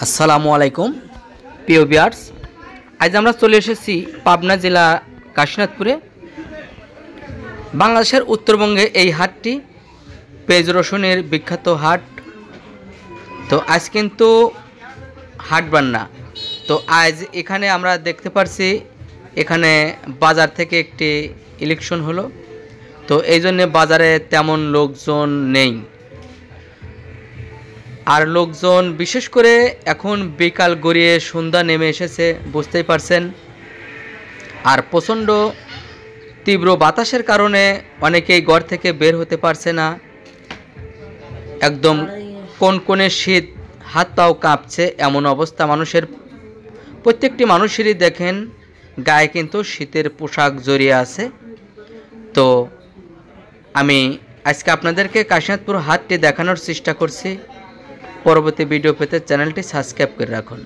আসসালামু আলাইকুম প্রিয় ভিউয়ার্স, আজ আমরা চলে এসেছি পাবনা জেলা কাশীনাথপুরে। বাংলাদেশের উত্তরবঙ্গে এই হাটটি পেঁয়াজ রসুনের বিখ্যাত হাট। তো আজ কিন্তু হাট বান্না। তো আজ এখানে আমরা দেখতে পারছি এখানে বাজার থেকে একটি ইলেকশন হলো, তো এই জন্যে বাজারে তেমন লোকজন নেই। আর লোকজন বিশেষ করে এখন বিকাল গড়িয়ে সন্ধ্যা নেমে এসেছে, বুঝতেই পারছেন। আর প্রচণ্ড তীব্র বাতাসের কারণে অনেকেই ঘর থেকে বের হতে পারছে না। একদম কনকনে শীত, হাত পাও কাঁপছে এমন অবস্থা মানুষের। প্রত্যেকটি মানুষেরই দেখেন গায়ে কিন্তু শীতের পোশাক জড়িয়ে আছে। তো আমি আজকে আপনাদেরকে কাশীনাথপুর হাটটি দেখানোর চেষ্টা করছি। পরবর্তী ভিডিও পেতে চ্যানেলটি সাবস্ক্রাইব করে রাখুন।